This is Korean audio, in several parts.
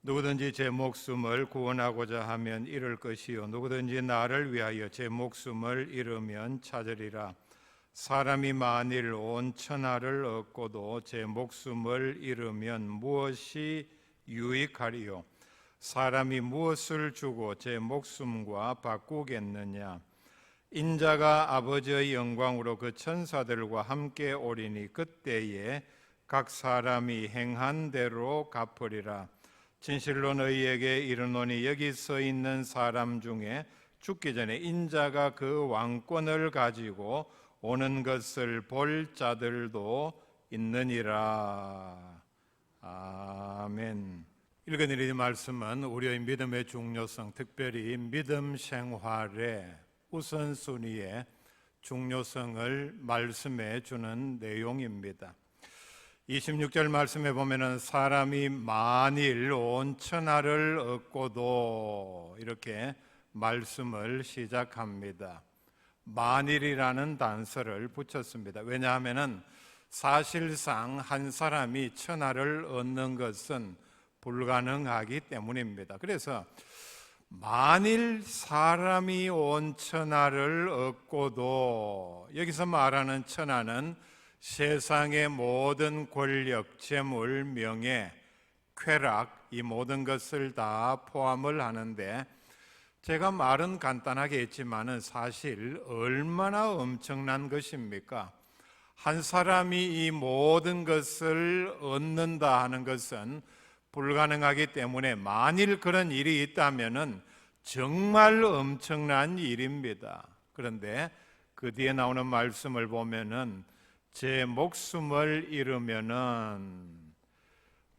누구든지 제 목숨을 구원하고자 하면 잃을 것이요 누구든지 나를 위하여 제 목숨을 잃으면 찾으리라. 사람이 만일 온 천하를 얻고도 제 목숨을 잃으면 무엇이 유익하리요? 사람이 무엇을 주고 제 목숨과 바꾸겠느냐? 인자가 아버지의 영광으로 그 천사들과 함께 오리니 그때에 각 사람이 행한 대로 갚으리라. 진실로 너희에게 이르노니 여기 서 있는 사람 중에 죽기 전에 인자가 그 왕권을 가지고 오는 것을 볼 자들도 있느니라. 아멘. 읽어드린 말씀은 우리의 믿음의 중요성, 특별히 믿음 생활의 우선순위의 중요성을 말씀해 주는 내용입니다. 26절 말씀에 보면은 사람이 만일 온 천하를 얻고도 이렇게 말씀을 시작합니다. 만일이라는 단서를 붙였습니다. 왜냐하면은 사실상 한 사람이 천하를 얻는 것은 불가능하기 때문입니다. 그래서 만일 사람이 온 천하를 얻고도, 여기서 말하는 천하는 세상의 모든 권력, 재물, 명예, 쾌락, 이 모든 것을 다 포함을 하는데, 제가 말은 간단하게 했지만은 사실 얼마나 엄청난 것입니까? 한 사람이 이 모든 것을 얻는다 하는 것은 불가능하기 때문에 만일 그런 일이 있다면은 정말 엄청난 일입니다. 그런데 그 뒤에 나오는 말씀을 보면은 제 목숨을 잃으면은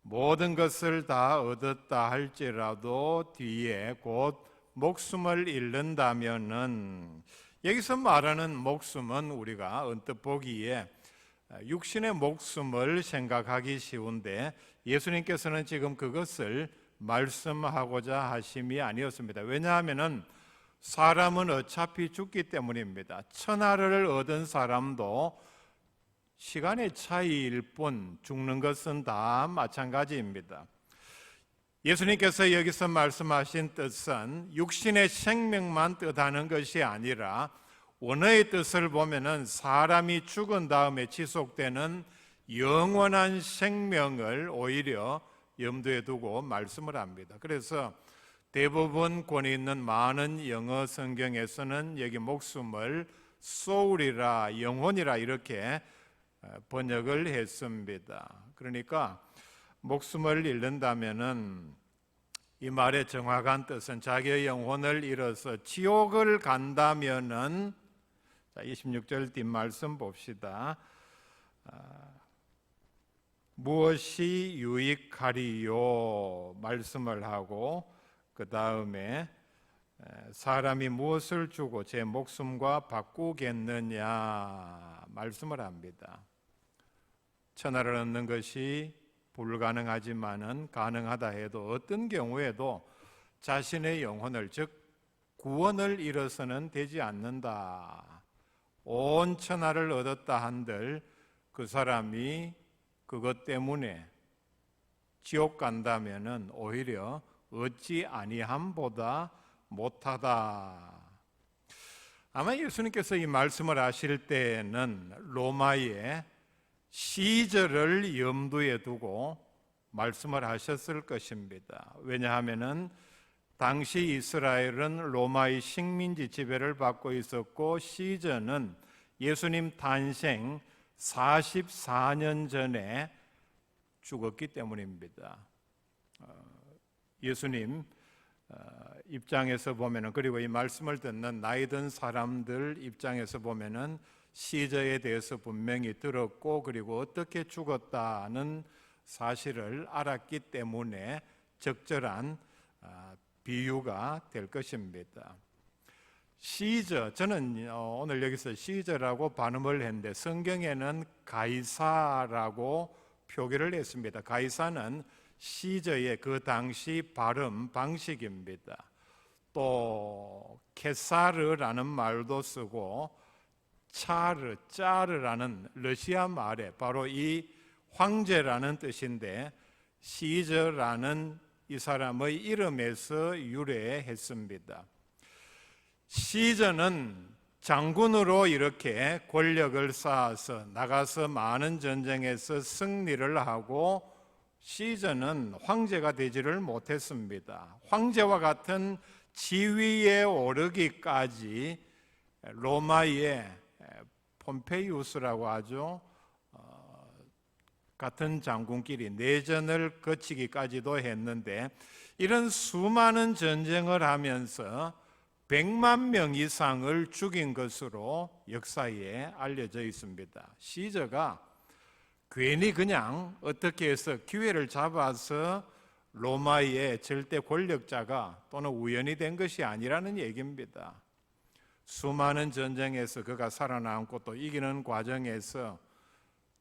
모든 것을 다 얻었다 할지라도 뒤에 곧 목숨을 잃는다면은, 여기서 말하는 목숨은 우리가 언뜻 보기에 육신의 목숨을 생각하기 쉬운데 예수님께서는 지금 그것을 말씀하고자 하심이 아니었습니다. 왜냐하면은 사람은 어차피 죽기 때문입니다. 천하를 얻은 사람도 시간의 차이일 뿐 죽는 것은 다 마찬가지입니다. 예수님께서 여기서 말씀하신 뜻은 육신의 생명만 뜻하는 것이 아니라 원어의 뜻을 보면은 사람이 죽은 다음에 지속되는 영원한 생명을 오히려 염두에 두고 말씀을 합니다. 그래서 대부분 권위 있는 많은 영어 성경에서는 여기 목숨을 soul이라, 영혼이라 이렇게 번역을 했습니다. 그러니까 목숨을 잃는다면은 이 말의 정확한 뜻은 자기의 영혼을 잃어서 지옥을 간다면은, 자 26절 뒷말씀 봅시다. 무엇이 유익하리요 말씀을 하고 그 다음에 사람이 무엇을 주고 제 목숨과 바꾸겠느냐 말씀을 합니다. 천하를 얻는 것이 불가능하지만은 가능하다 해도 어떤 경우에도 자신의 영혼을, 즉 구원을 잃어서는 되지 않는다. 온 천하를 얻었다 한들 그 사람이 그것 때문에 지옥 간다면은 오히려 얻지 아니함보다 못하다. 아마 예수님께서 이 말씀을 하실 때에는 로마의 시절을 염두에 두고 말씀을 하셨을 것입니다. 왜냐하면은 당시 이스라엘은 로마의 식민지 지배를 받고 있었고 시저는 예수님 탄생 44년 전에 죽었기 때문입니다. 예수님 입장에서 보면은, 그리고 이 말씀을 듣는 나이 든 사람들 입장에서 보면은 시저에 대해서 분명히 들었고 그리고 어떻게 죽었다는 사실을 알았기 때문에 적절한 비유가 될 것입니다. 시저, 저는 오늘 여기서 시저라고 발음을 했는데 성경에는 가이사라고 표기를 했습니다. 가이사는 시저의 그 당시 발음 방식입니다. 또 케사르라는 말도 쓰고 짜르라는 러시아 말에 바로 이 황제라는 뜻인데 시저라는 이 사람의 이름에서 유래했습니다. 시저는 장군으로 이렇게 권력을 쌓아서 나가서 많은 전쟁에서 승리를 하고 시저는 황제가 되지를 못했습니다. 황제와 같은 지위에 오르기까지 로마의 폼페이우스라고 하죠. 같은 장군끼리 내전을 거치기까지도 했는데 이런 수많은 전쟁을 하면서 100만 명 이상을 죽인 것으로 역사에 알려져 있습니다. 시저가 괜히 그냥 어떻게 해서 기회를 잡아서 로마의 절대 권력자가 또는 우연이 된 것이 아니라는 얘기입니다. 수많은 전쟁에서 그가 살아남고 또 이기는 과정에서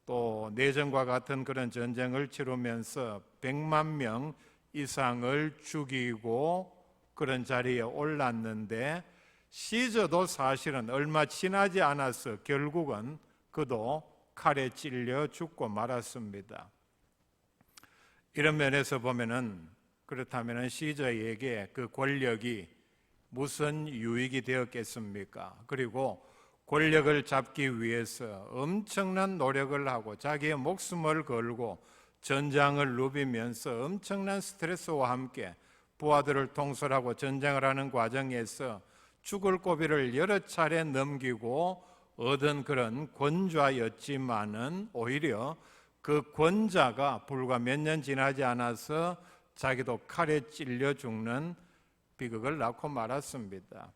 또 내전과 같은 그런 전쟁을 치르면서 100만 명 이상을 죽이고 그런 자리에 올랐는데 시저도 사실은 얼마 지나지 않아서 결국은 그도 칼에 찔려 죽고 말았습니다. 이런 면에서 보면은 그렇다면 시저에게 그 권력이 무슨 유익이 되었겠습니까? 그리고 권력을 잡기 위해서 엄청난 노력을 하고 자기의 목숨을 걸고 전장을 누비면서 엄청난 스트레스와 함께 부하들을 통솔하고 전쟁을 하는 과정에서 죽을 고비를 여러 차례 넘기고 얻은 그런 권좌였지만은 오히려 그 권자가 불과 몇 년 지나지 않아서 자기도 칼에 찔려 죽는 비극을 낳고 말았습니다.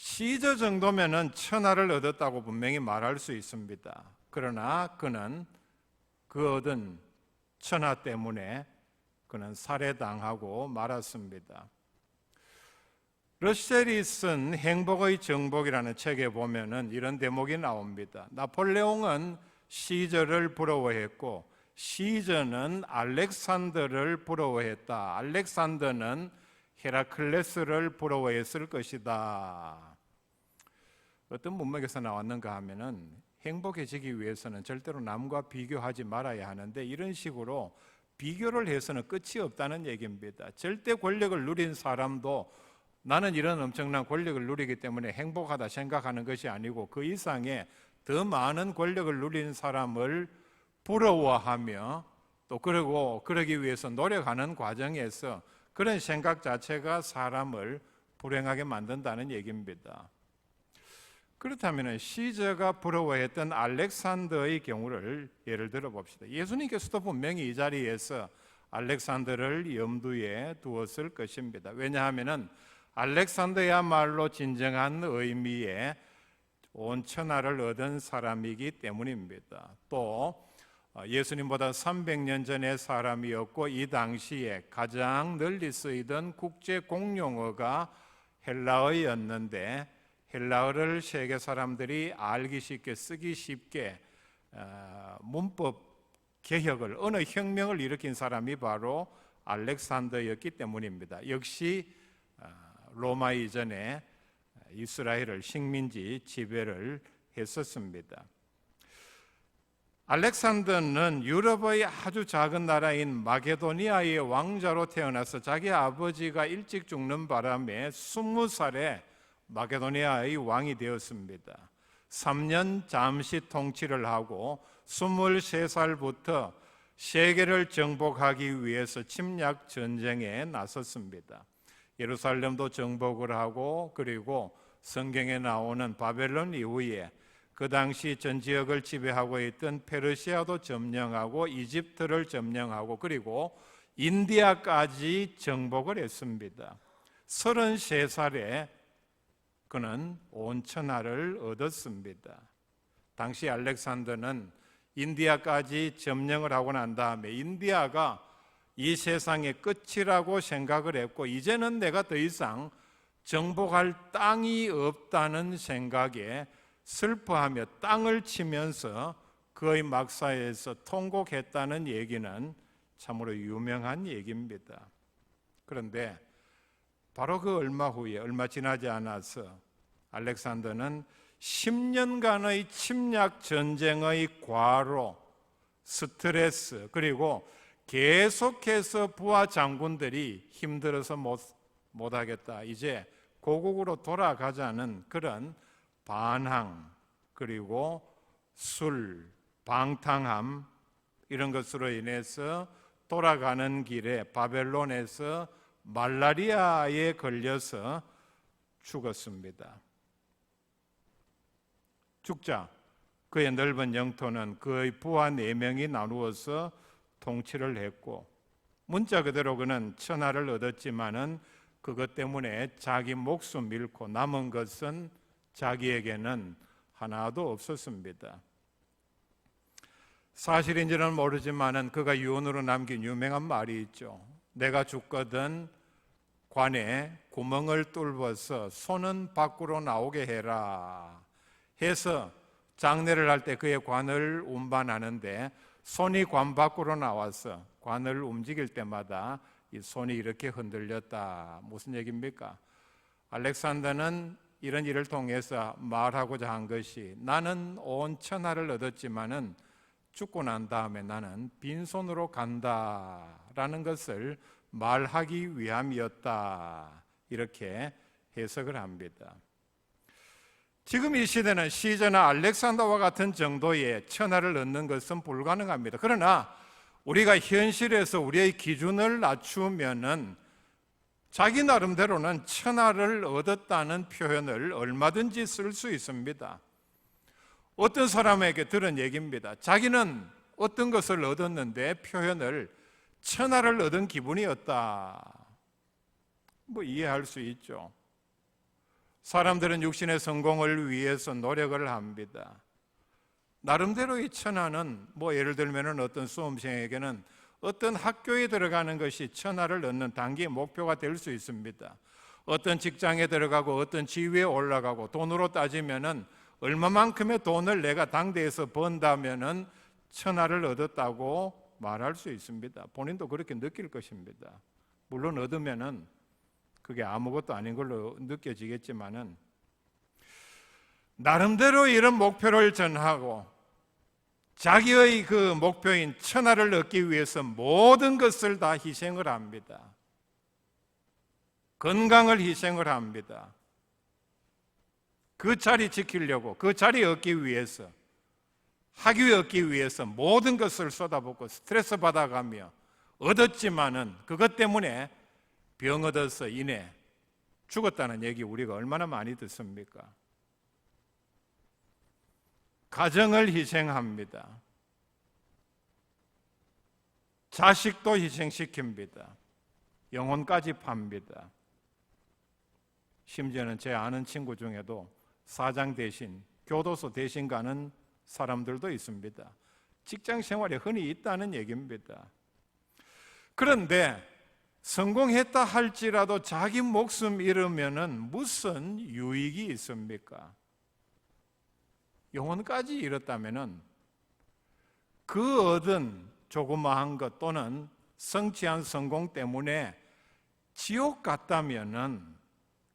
시저 정도면은 천하를 얻었다고 분명히 말할 수 있습니다. 그러나 그는 그 얻은 천하 때문에 그는 살해당하고 말았습니다. 러셀이 쓴 행복의 정복이라는 책에 보면은 이런 대목이 나옵니다. 나폴레옹은 시저를 부러워했고 시저는 알렉산더를 부러워했다. 알렉산더는 헤라클레스를 부러워했을 것이다. 어떤 문맥에서 나왔는가 하면은 행복해지기 위해서는 절대로 남과 비교하지 말아야 하는데 이런 식으로 비교를 해서는 끝이 없다는 얘기입니다. 절대 권력을 누린 사람도 나는 이런 엄청난 권력을 누리기 때문에 행복하다 생각하는 것이 아니고 그 이상의 더 많은 권력을 누린 사람을 부러워하며 또 그러기 위해서 노력하는 과정에서 그런 생각 자체가 사람을 불행하게 만든다는 얘기입니다. 그렇다면 시저가 부러워했던 알렉산더의 경우를 예를 들어 봅시다. 예수님께서도 분명히 이 자리에서 알렉산더를 염두에 두었을 것입니다. 왜냐하면 알렉산더야말로 진정한 의미의 온 천하를 얻은 사람이기 때문입니다. 또 예수님보다 300년 전의 사람이었고 이 당시에 가장 널리 쓰이던 국제 공용어가 헬라어였는데 헬라어를 세계 사람들이 알기 쉽게 쓰기 쉽게 문법 개혁을 언어 혁명을 일으킨 사람이 바로 알렉산더였기 때문입니다. 역시 로마 이전에 이스라엘을 식민지 지배를 했었습니다. 알렉산더는 유럽의 아주 작은 나라인 마게도니아의 왕자로 태어나서 자기 아버지가 일찍 죽는 바람에 20살에 마게도니아의 왕이 되었습니다. 3년 잠시 통치를 하고 23살부터 세계를 정복하기 위해서 침략 전쟁에 나섰습니다. 예루살렘도 정복을 하고 그리고 성경에 나오는 바벨론 이후에 그 당시 전 지역을 지배하고 있던 페르시아도 점령하고 이집트를 점령하고 그리고 인디아까지 정복을 했습니다. 33살에 그는 온 천하를 얻었습니다. 당시 알렉산더는 인디아까지 점령을 하고 난 다음에 인디아가 이 세상의 끝이라고 생각을 했고 이제는 내가 더 이상 정복할 땅이 없다는 생각에 슬퍼하며 땅을 치면서 그의 막사에서 통곡했다는 얘기는 참으로 유명한 얘기입니다. 그런데 바로 그 얼마 지나지 않아서 알렉산더는 10년간의 침략 전쟁의 과로, 스트레스 그리고 계속해서 부하 장군들이 힘들어서 못하겠다, 이제 고국으로 돌아가자는 그런 반항, 그리고 술, 방탕함, 이런 것으로 인해서 돌아가는 길에 바벨론에서 말라리아에 걸려서 죽었습니다. 죽자 그의 넓은 영토는 그의 부하 4명이 나누어서 통치를 했고, 문자 그대로 그는 천하를 얻었지만은 그것 때문에 자기 목숨 잃고 남은 것은 자기에게는 하나도 없었습니다. 사실인지는 모르지만은 그가 유언으로 남긴 유명한 말이 있죠. 내가 죽거든 관에 구멍을 뚫어서 손은 밖으로 나오게 해라 해서 장례를 할 때 그의 관을 운반하는데, 손이 관 밖으로 나와서 관을 움직일 때마다 이 손이 이렇게 흔들렸다. 무슨 얘기입니까? 알렉산더는 이런 일을 통해서 말하고자 한 것이, 나는 온 천하를 얻었지만은 죽고 난 다음에 나는 빈손으로 간다라는 것을 말하기 위함이었다, 이렇게 해석을 합니다. 지금 이 시대는 시저나 알렉산더와 같은 정도의 천하를 얻는 것은 불가능합니다. 그러나 우리가 현실에서 우리의 기준을 낮추면은 자기 나름대로는 천하를 얻었다는 표현을 얼마든지 쓸 수 있습니다. 어떤 사람에게 들은 얘기입니다. 자기는 어떤 것을 얻었는데 표현을 천하를 얻은 기분이었다. 이해할 수 있죠. 사람들은 육신의 성공을 위해서 노력을 합니다. 나름대로의 천하는 예를 들면 어떤 수험생에게는 어떤 학교에 들어가는 것이 천하를 얻는 단기의 목표가 될 수 있습니다. 어떤 직장에 들어가고 어떤 지위에 올라가고, 돈으로 따지면은 얼마만큼의 돈을 내가 당대에서 번다면은 천하를 얻었다고 말할 수 있습니다. 본인도 그렇게 느낄 것입니다. 물론 얻으면은 그게 아무것도 아닌 걸로 느껴지겠지만은, 나름대로 이런 목표를 전하고 자기의 그 목표인 천하를 얻기 위해서 모든 것을 다 희생을 합니다. 건강을 희생을 합니다. 그 자리 지키려고, 그 자리 얻기 위해서, 학위 얻기 위해서 모든 것을 쏟아붓고 스트레스 받아가며 얻었지만은 그것 때문에 병 얻어서 인해 죽었다는 얘기 우리가 얼마나 많이 듣습니까? 가정을 희생합니다. 자식도 희생시킵니다. 영혼까지 팝니다. 심지어는 제 아는 친구 중에도 사장 대신, 교도소 대신 가는 사람들도 있습니다. 직장 생활에 흔히 있다는 얘기입니다. 그런데 성공했다 할지라도 자기 목숨 잃으면은 무슨 유익이 있습니까? 영혼까지 잃었다면은 그 얻은 조그마한 것 또는 성취한 성공 때문에 지옥 갔다면은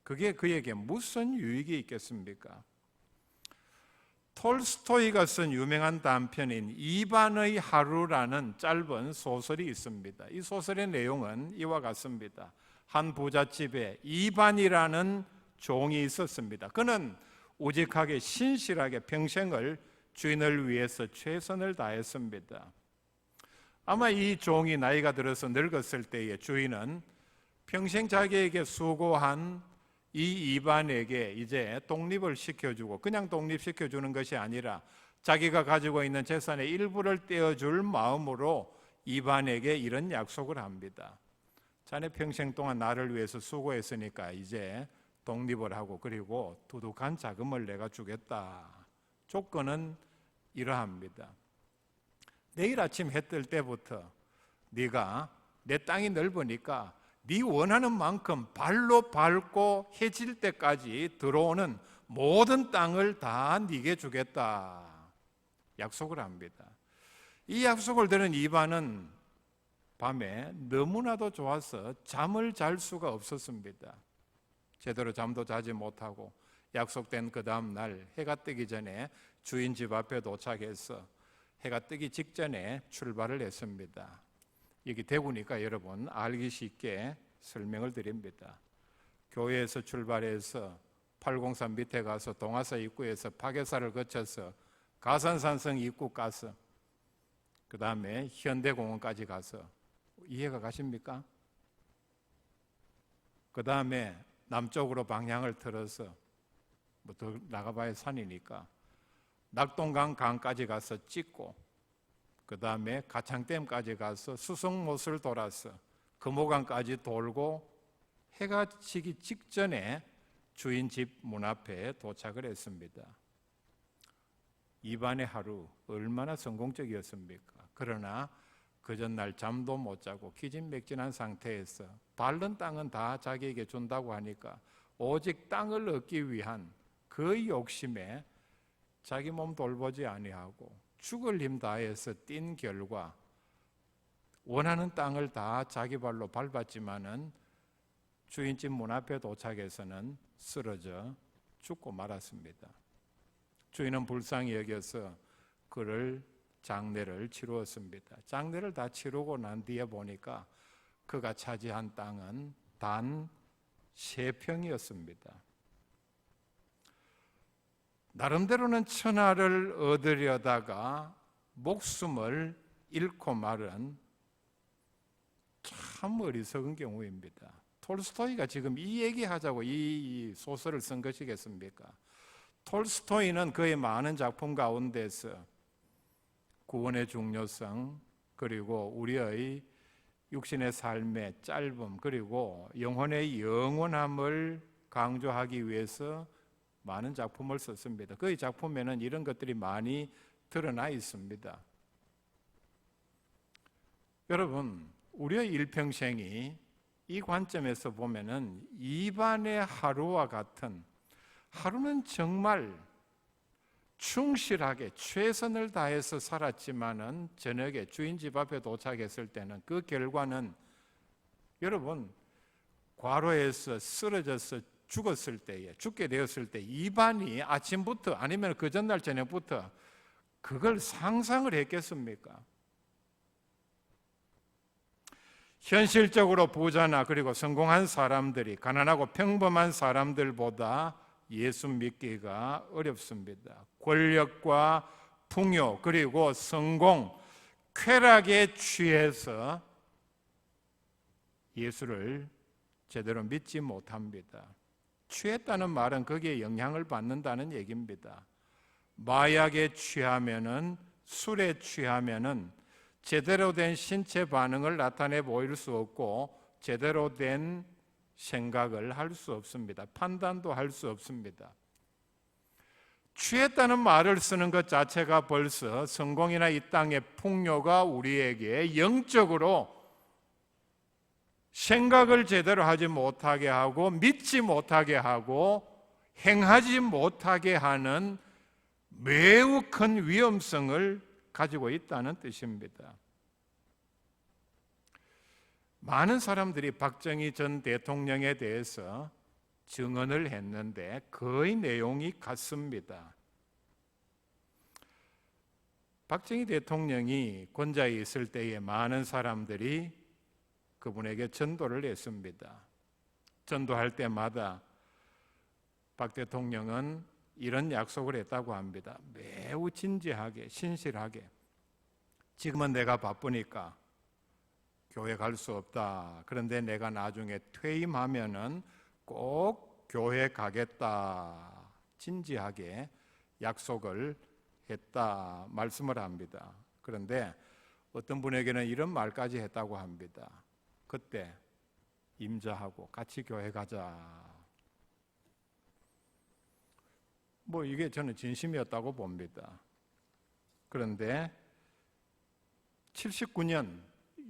그게 그에게 무슨 유익이 있겠습니까? 톨스토이가 쓴 유명한 단편인 이반의 하루라는 짧은 소설이 있습니다. 이 소설의 내용은 이와 같습니다. 한 부잣집에 이반이라는 종이 있었습니다. 그는 우직하게 신실하게 평생을 주인을 위해서 최선을 다했습니다. 아마 이 종이 나이가 들어서 늙었을 때에 주인은 평생 자기에게 수고한 이 이반에게 이제 독립을 시켜주고, 그냥 독립시켜주는 것이 아니라 자기가 가지고 있는 재산의 일부를 떼어줄 마음으로 이반에게 이런 약속을 합니다. 자네 평생 동안 나를 위해서 수고했으니까 이제 독립을 하고, 그리고 두둑한 자금을 내가 주겠다. 조건은 이러합니다. 내일 아침 해 뜰 때부터 네가 내 땅이 넓으니까 네 원하는 만큼 발로 밟고 해질 때까지 들어오는 모든 땅을 다 네게 주겠다. 약속을 합니다. 이 약속을 들은 이반은 밤에 너무나도 좋아서 잠을 잘 수가 없었습니다. 제대로 잠도 자지 못하고 약속된 그 다음 날 해가 뜨기 전에 주인 집 앞에 도착해서 해가 뜨기 직전에 출발을 했습니다. 여기 대구니까 여러분 알기 쉽게 설명을 드립니다. 교회에서 출발해서 803 밑에 가서 동아사 입구에서 파괴사를 거쳐서 가산산성 입구 가서 그 다음에 현대공원까지 가서 이해가 가십니까? 그 다음에 남쪽으로 방향을 틀어서 뭐 더 나가봐야 산이니까 낙동강 강까지 가서 찍고 그 다음에 가창댐까지 가서 수성못을 돌아서 금호강까지 돌고 해가 지기 직전에 주인 집 문 앞에 도착을 했습니다. 이반의 하루 얼마나 성공적이었습니까? 그러나 그 전날 잠도 못 자고 기진맥진한 상태에서 밟는 땅은 다 자기에게 준다고 하니까 오직 땅을 얻기 위한 그 욕심에 자기 몸 돌보지 아니하고 죽을 힘 다해서 뛴 결과 원하는 땅을 다 자기 발로 밟았지만은 주인집 문 앞에 도착해서는 쓰러져 죽고 말았습니다. 주인은 불쌍히 여겨서 그를 장례를 치루었습니다. 장례를 다 치르고 난 뒤에 보니까 그가 차지한 땅은 단 3평이었습니다. 나름대로는 천하를 얻으려다가 목숨을 잃고 말은 참 어리석은 경우입니다. 톨스토이가 지금 이 얘기하자고 이 소설을 쓴 것이겠습니까? 톨스토이는 그의 많은 작품 가운데서 구원의 중요성, 그리고 우리의 육신의 삶의 짧음, 그리고 영혼의 영원함을 강조하기 위해서 많은 작품을 썼습니다. 그의 작품에는 이런 것들이 많이 드러나 있습니다. 여러분, 우리의 일평생이 이 관점에서 보면은 이반의 하루와 같은, 하루는 정말 충실하게 최선을 다해서 살았지만은 저녁에 주인 집 앞에 도착했을 때는 그 결과는 여러분 과로해서 쓰러져서 죽었을 때에, 죽게 되었을 때 이반이 아침부터 아니면 그 전날 저녁부터 그걸 상상을 했겠습니까? 현실적으로 부자나 그리고 성공한 사람들이 가난하고 평범한 사람들보다 예수 믿기가 어렵습니다. 권력과 풍요 그리고 성공, 쾌락에 취해서 예수를 제대로 믿지 못합니다. 취했다는 말은 거기에 영향을 받는다는 얘기입니다. 마약에 취하면은, 술에 취하면은 제대로 된 신체 반응을 나타내 보일 수 없고 제대로 된 생각을 할 수 없습니다. 판단도 할 수 없습니다. 취했다는 말을 쓰는 것 자체가 벌써 성공이나 이 땅의 풍요가 우리에게 영적으로 생각을 제대로 하지 못하게 하고 믿지 못하게 하고 행하지 못하게 하는 매우 큰 위험성을 가지고 있다는 뜻입니다. 많은 사람들이 박정희 전 대통령에 대해서 증언을 했는데 거의 내용이 같습니다. 박정희 대통령이 권좌에 있을 때에 많은 사람들이 그분에게 전도를 했습니다. 전도할 때마다 박 대통령은 이런 약속을 했다고 합니다. 매우 진지하게, 신실하게. 지금은 내가 바쁘니까 교회 갈 수 없다. 그런데 내가 나중에 퇴임하면은 꼭 교회 가겠다. 진지하게 약속을 했다. 말씀을 합니다. 그런데 어떤 분에게는 이런 말까지 했다고 합니다. 그때 임자하고 같이 교회 가자. 뭐 이게 저는 진심이었다고 봅니다. 그런데 79년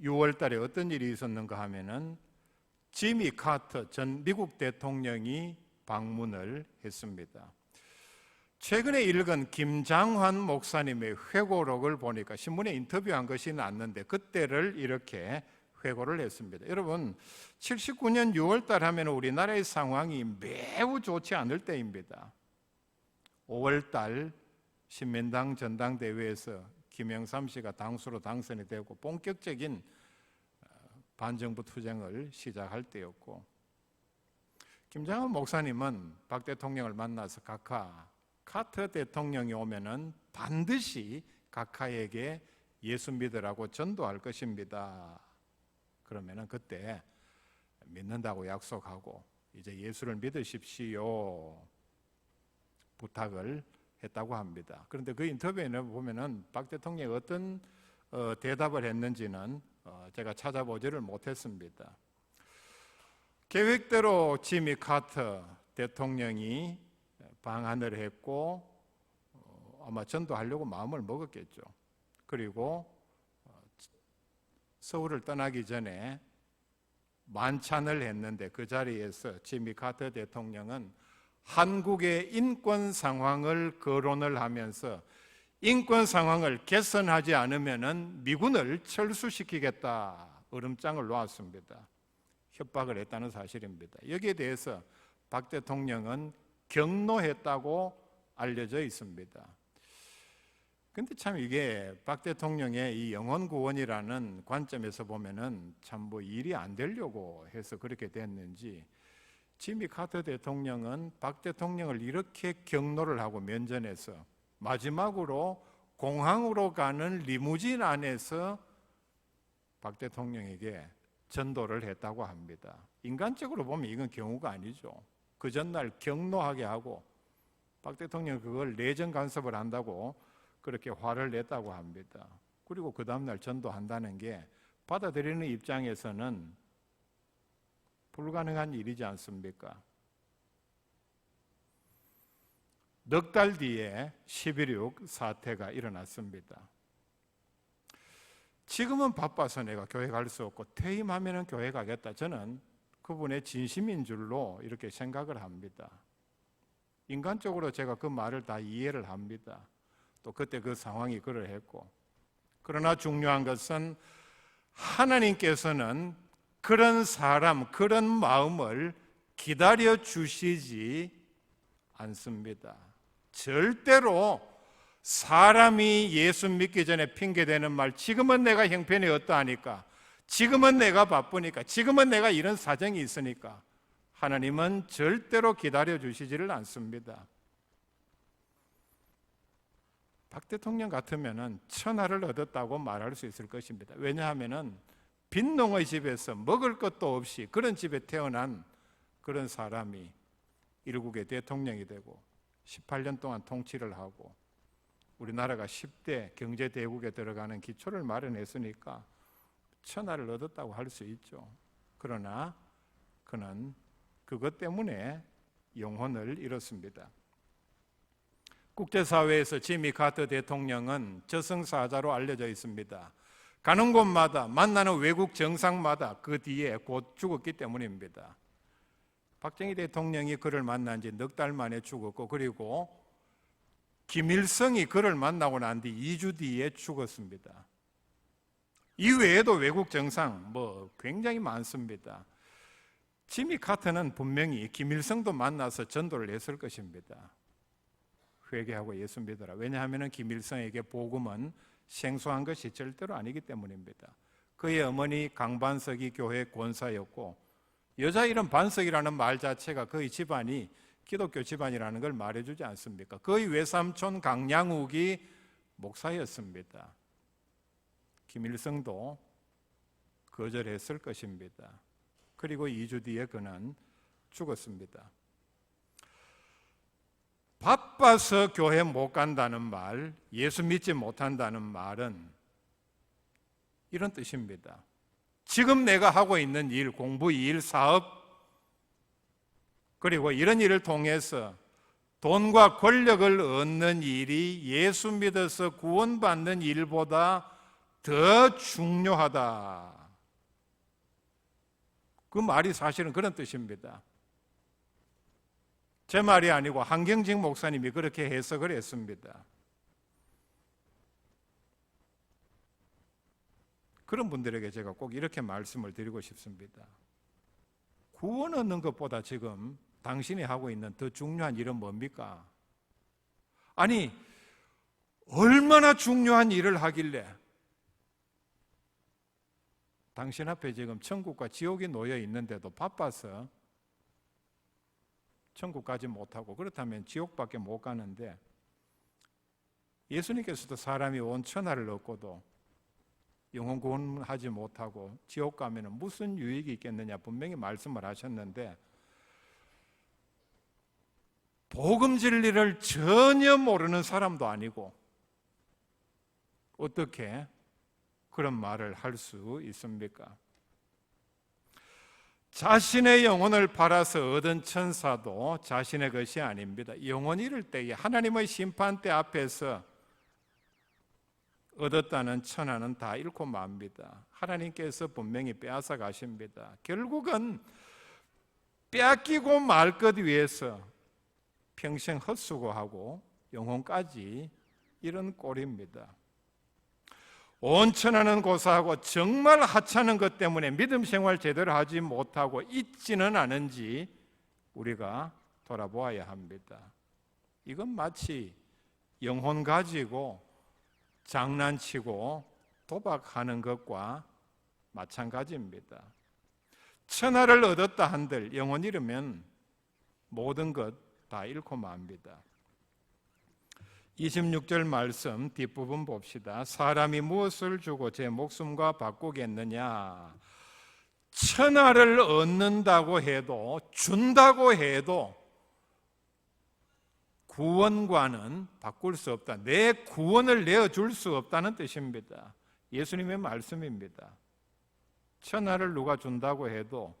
6월 달에 어떤 일이 있었는가 하면은 지미 카터 전 미국 대통령이 방문을 했습니다. 최근에 읽은 김장환 목사님의 회고록을 보니까 신문에 인터뷰한 것이 났는데 그때를 이렇게 회고를 했습니다. 여러분 79년 6월 달 하면 우리나라의 상황이 매우 좋지 않을 때입니다. 5월 달 신민당 전당대회에서 김영삼 씨가 당수로 당선이 되고 본격적인 반정부 투쟁을 시작할 때였고, 김장한 목사님은 박 대통령을 만나서 카터 대통령이 오면은 반드시 각하에게 예수 믿으라고 전도할 것입니다. 그러면은 그때 믿는다고 약속하고 이제 예수를 믿으십시오 부탁을 했다고 합니다. 그런데 그 인터뷰에는 보면은 박 대통령이 어떤 대답을 했는지는 제가 찾아보지를 못했습니다. 계획대로 지미 카터 대통령이 방한을 했고 아마 전도하려고 마음을 먹었겠죠. 그리고 서울을 떠나기 전에 만찬을 했는데 그 자리에서 지미 카터 대통령은 한국의 인권 상황을 거론을 하면서 인권 상황을 개선하지 않으면 미군을 철수시키겠다 얼음장을 놓았습니다. 협박을 했다는 사실입니다. 여기에 대해서 박 대통령은 경로했다고 알려져 있습니다. 근데 참 이게 박 대통령의 이 영혼 구원이라는 관점에서 보면은 참 뭐 일이 안 되려고 해서 그렇게 됐는지, 지미 카터 대통령은 박 대통령을 이렇게 경로를 하고 면전에서 마지막으로 공항으로 가는 리무진 안에서 박 대통령에게 전도를 했다고 합니다. 인간적으로 보면 이건 경우가 아니죠. 그 전날 경로하게 하고 박 대통령 그걸 내정 간섭을 한다고 그렇게 화를 냈다고 합니다. 그리고 그 다음날 전도한다는 게 받아들이는 입장에서는 불가능한 일이지 않습니까? 넉 달 뒤에 11.6 사태가 일어났습니다. 지금은 바빠서 내가 교회 갈 수 없고 퇴임하면 교회 가겠다. 저는 그분의 진심인 줄로 이렇게 생각을 합니다. 인간적으로 제가 그 말을 다 이해를 합니다. 또 그때 그 상황이 그러했고, 그러나 중요한 것은 하나님께서는 그런 사람, 그런 마음을 기다려 주시지 않습니다. 절대로 사람이 예수 믿기 전에 핑계대는 말, 지금은 내가 형편이 어떠하니까, 지금은 내가 바쁘니까, 지금은 내가 이런 사정이 있으니까, 하나님은 절대로 기다려 주시지를 않습니다. 박 대통령 같으면 천하를 얻었다고 말할 수 있을 것입니다. 왜냐하면 빈농의 집에서 먹을 것도 없이 그런 집에 태어난 그런 사람이 일국의 대통령이 되고 18년 동안 통치를 하고 우리나라가 10대 경제대국에 들어가는 기초를 마련했으니까 천하를 얻었다고 할 수 있죠. 그러나 그는 그것 때문에 영혼을 잃었습니다. 국제사회에서 지미 카터 대통령은 저승사자로 알려져 있습니다. 가는 곳마다 만나는 외국 정상마다 그 뒤에 곧 죽었기 때문입니다. 박정희 대통령이 그를 만난 지 넉 달 만에 죽었고, 그리고 김일성이 그를 만나고 난 뒤 2주 뒤에 죽었습니다. 이외에도 외국 정상 굉장히 많습니다. 지미 카터는 분명히 김일성도 만나서 전도를 했을 것입니다. 회개하고 예수 믿어라. 왜냐하면 김일성에게 복음은 생소한 것이 절대로 아니기 때문입니다. 그의 어머니 강반석이 교회 권사였고, 여자 이름 반석이라는 말 자체가 그의 집안이 기독교 집안이라는 걸 말해주지 않습니까? 그의 외삼촌 강양욱이 목사였습니다. 김일성도 거절했을 것입니다. 그리고 2주 뒤에 그는 죽었습니다. 바빠서 교회 못 간다는 말, 예수 믿지 못한다는 말은 이런 뜻입니다. 지금 내가 하고 있는 일, 공부, 일, 사업, 그리고 이런 일을 통해서 돈과 권력을 얻는 일이 예수 믿어서 구원받는 일보다 더 중요하다. 그 말이 사실은 그런 뜻입니다. 제 말이 아니고 한경직 목사님이 그렇게 해석을 했습니다. 그런 분들에게 제가 꼭 이렇게 말씀을 드리고 싶습니다. 구원 얻는 것보다 지금 당신이 하고 있는 더 중요한 일은 뭡니까? 아니, 얼마나 중요한 일을 하길래 당신 앞에 지금 천국과 지옥이 놓여 있는데도 바빠서 천국 가지 못하고 그렇다면 지옥밖에 못 가는데 예수님께서도 사람이 온 천하를 얻고도 영혼 구원하지 못하고 지옥 가면 무슨 유익이 있겠느냐 분명히 말씀을 하셨는데 복음 진리를 전혀 모르는 사람도 아니고 어떻게 그런 말을 할 수 있습니까? 자신의 영혼을 팔아서 얻은 천사도 자신의 것이 아닙니다. 영혼이 이를 때에 하나님의 심판대 앞에서 얻었다는 천하는 다 잃고 맙니다. 하나님께서 분명히 빼앗아 가십니다. 결국은 빼앗기고 말 것 위해서 평생 헛수고하고 영혼까지 이런 꼴입니다. 온 천하는 고사하고 정말 하찮은 것 때문에 믿음 생활 제대로 하지 못하고 있지는 않은지 우리가 돌아보아야 합니다. 이건 마치 영혼 가지고 장난치고 도박하는 것과 마찬가지입니다. 천하를 얻었다 한들 영혼 잃으면 모든 것 다 잃고 맙니다. 26절 말씀 뒷부분 봅시다. 사람이 무엇을 주고 제 목숨과 바꾸겠느냐? 천하를 얻는다고 해도 준다고 해도 구원과는 바꿀 수 없다. 내 구원을 내어줄 수 없다는 뜻입니다. 예수님의 말씀입니다. 천하를 누가 준다고 해도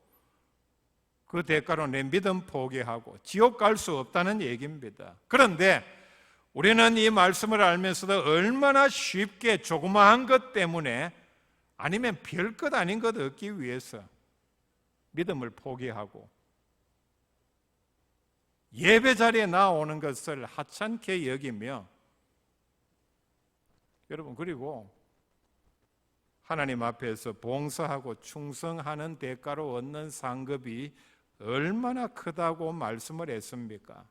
그 대가로 내 믿음 포기하고 지옥 갈 수 없다는 얘기입니다. 그런데 우리는 이 말씀을 알면서도 얼마나 쉽게 조그마한 것 때문에 아니면 별것 아닌 것 얻기 위해서 믿음을 포기하고 예배 자리에 나오는 것을 하찮게 여기며 여러분 그리고 하나님 앞에서 봉사하고 충성하는 대가로 얻는 상급이 얼마나 크다고 말씀을 했습니까?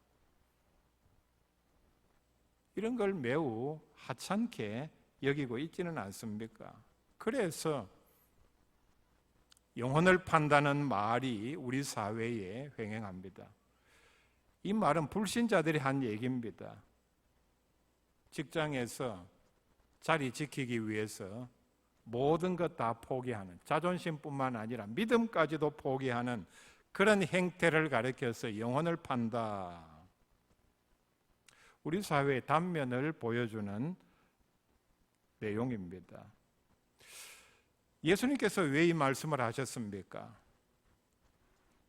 이런 걸 매우 하찮게 여기고 있지는 않습니까? 그래서 영혼을 판다는 말이 우리 사회에 횡행합니다. 이 말은 불신자들이 한 얘기입니다. 직장에서 자리 지키기 위해서 모든 것 다 포기하는, 자존심뿐만 아니라 믿음까지도 포기하는 그런 행태를 가리켜서 영혼을 판다. 우리 사회의 단면을 보여주는 내용입니다. 예수님께서 왜 이 말씀을 하셨습니까?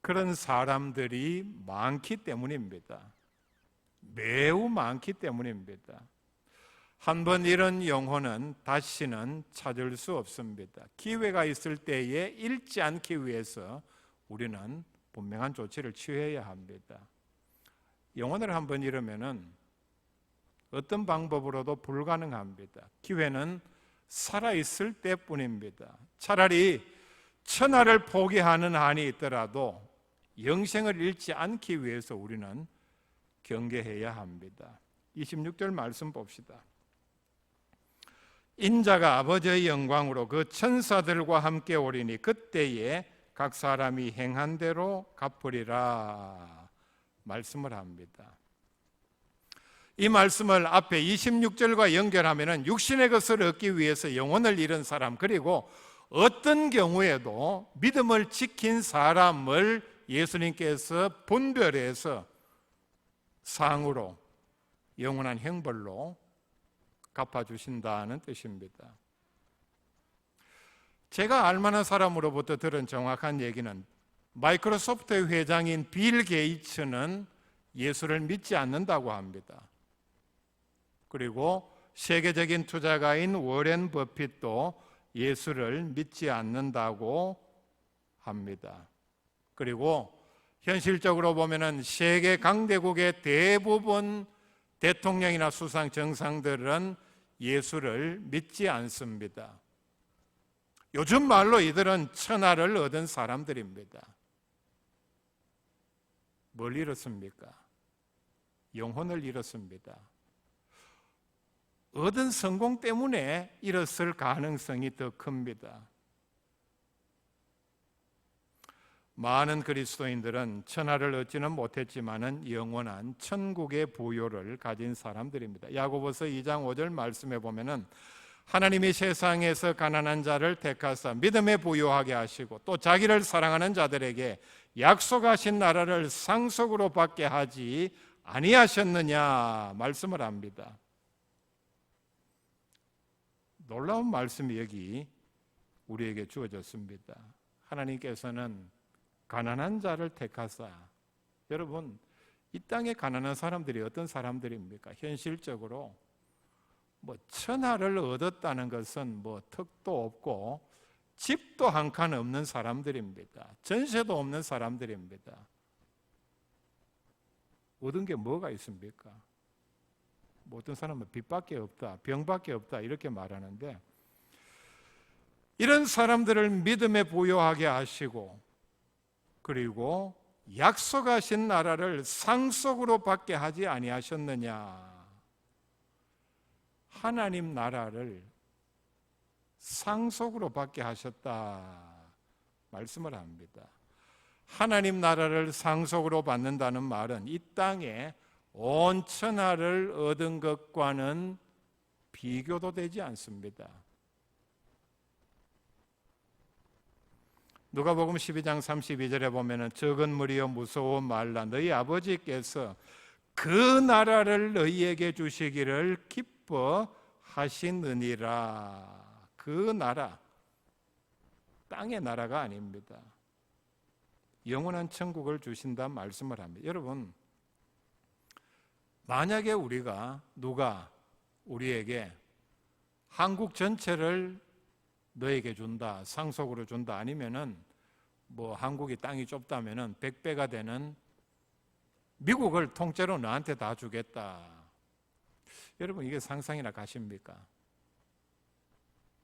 그런 사람들이 많기 때문입니다. 매우 많기 때문입니다. 한번 잃은 영혼은 다시는 찾을 수 없습니다. 기회가 있을 때에 잃지 않기 위해서 우리는 분명한 조치를 취해야 합니다. 영혼을 한번 잃으면은 어떤 방법으로도 불가능합니다. 기회는 살아있을 때뿐입니다. 차라리 천하를 포기하는 한이 있더라도 영생을 잃지 않기 위해서 우리는 경계해야 합니다. 26절 말씀 봅시다. 인자가 아버지의 영광으로 그 천사들과 함께 오리니 그때에 각 사람이 행한 대로 갚으리라 말씀을 합니다. 이 말씀을 앞에 26절과 연결하면 육신의 것을 얻기 위해서 영혼을 잃은 사람 그리고 어떤 경우에도 믿음을 지킨 사람을 예수님께서 분별해서 상으로 영원한 형벌로 갚아주신다는 뜻입니다. 제가 알만한 사람으로부터 들은 정확한 얘기는 마이크로소프트의 회장인 빌 게이츠는 예수를 믿지 않는다고 합니다. 그리고 세계적인 투자가인 워렌 버핏도 예수를 믿지 않는다고 합니다. 그리고 현실적으로 보면은 세계 강대국의 대부분 대통령이나 수상 정상들은 예수를 믿지 않습니다. 요즘 말로 이들은 천하를 얻은 사람들입니다. 뭘 잃었습니까? 영혼을 잃었습니다. 얻은 성공 때문에 잃었을 가능성이 더 큽니다. 많은 그리스도인들은 천하를 얻지는 못했지만은 영원한 천국의 부요를 가진 사람들입니다. 야고보서 2장 5절 말씀에 보면은 하나님이 세상에서 가난한 자를 택하사 믿음에 부요하게 하시고 또 자기를 사랑하는 자들에게 약속하신 나라를 상속으로 받게 하지 아니하셨느냐 말씀을 합니다. 놀라운 말씀이 여기 우리에게 주어졌습니다. 하나님께서는 가난한 자를 택하사, 여러분 이 땅에 가난한 사람들이 어떤 사람들입니까? 현실적으로 천하를 얻었다는 것은 턱도 없고 집도 한 칸 없는 사람들입니다. 전세도 없는 사람들입니다. 얻은 게 뭐가 있습니까? 어떤 사람은 빚밖에 없다, 병밖에 없다 이렇게 말하는데, 이런 사람들을 믿음에 부요하게 하시고 그리고 약속하신 나라를 상속으로 받게 하지 아니하셨느냐. 하나님 나라를 상속으로 받게 하셨다 말씀을 합니다. 하나님 나라를 상속으로 받는다는 말은 이 땅에 온 천하를 얻은 것과는 비교도 되지 않습니다. 누가복음 12장 32절에 보면은 적은 무리여 무서워 말라 너희 아버지께서 그 나라를 너희에게 주시기를 기뻐하시느니라. 그 나라, 땅의 나라가 아닙니다. 영원한 천국을 주신다는 말씀을 합니다. 여러분, 만약에 누가 우리에게 한국 전체를 너에게 준다, 상속으로 준다, 아니면은 한국이 땅이 좁다면은 100배가 되는 미국을 통째로 너한테 다 주겠다. 여러분, 이게 상상이나 가십니까?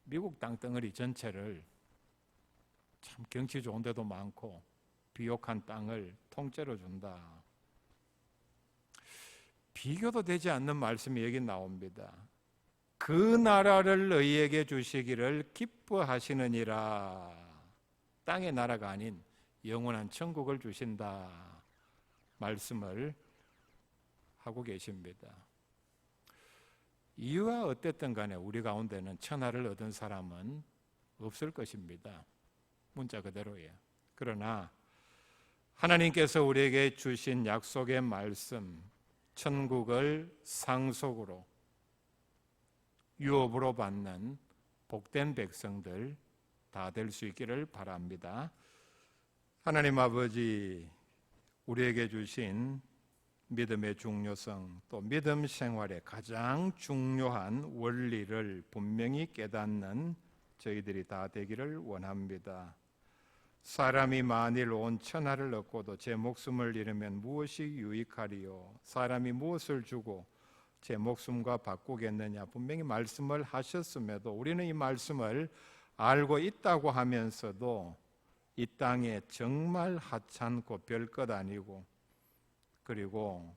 미국 땅덩어리 전체를, 참 경치 좋은 데도 많고 비옥한 땅을 통째로 준다. 비교도 되지 않는 말씀이 여기 나옵니다. 그 나라를 너희에게 주시기를 기뻐하시느니라. 땅의 나라가 아닌 영원한 천국을 주신다 말씀을 하고 계십니다. 이유가 어땠든 간에 우리 가운데는 천하를 얻은 사람은 없을 것입니다. 문자 그대로예요. 그러나 하나님께서 우리에게 주신 약속의 말씀, 천국을 상속으로 유업으로 받는 복된 백성들 다 될 수 있기를 바랍니다. 하나님 아버지, 우리에게 주신 믿음의 중요성, 또 믿음 생활의 가장 중요한 원리를 분명히 깨닫는 저희들이 다 되기를 원합니다. 사람이 만일 온 천하를 얻고도 제 목숨을 잃으면 무엇이 유익하리요? 사람이 무엇을 주고 제 목숨과 바꾸겠느냐? 분명히 말씀을 하셨음에도 우리는 이 말씀을 알고 있다고 하면서도 이 땅에 정말 하찮고 별것 아니고 그리고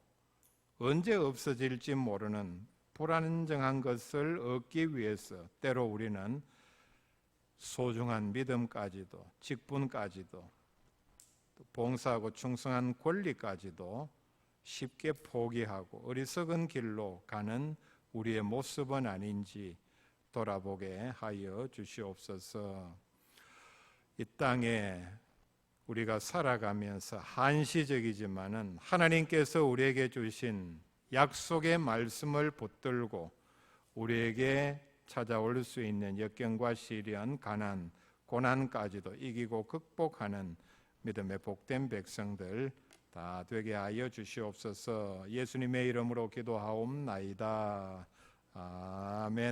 언제 없어질지 모르는 불안정한 것을 얻기 위해서 때로 우리는 소중한 믿음까지도 직분까지도 봉사하고 충성한 권리까지도 쉽게 포기하고 어리석은 길로 가는 우리의 모습은 아닌지 돌아보게 하여 주시옵소서. 이 땅에 우리가 살아가면서 한시적이지만은 하나님께서 우리에게 주신 약속의 말씀을 붙들고 우리에게 찾아올 수 있는 역경과 시련, 가난, 고난까지도 이기고 극복하는 믿음의 복된 백성들 다 되게 하여 주시옵소서. 예수님의 이름으로 기도하옵나이다. 아멘.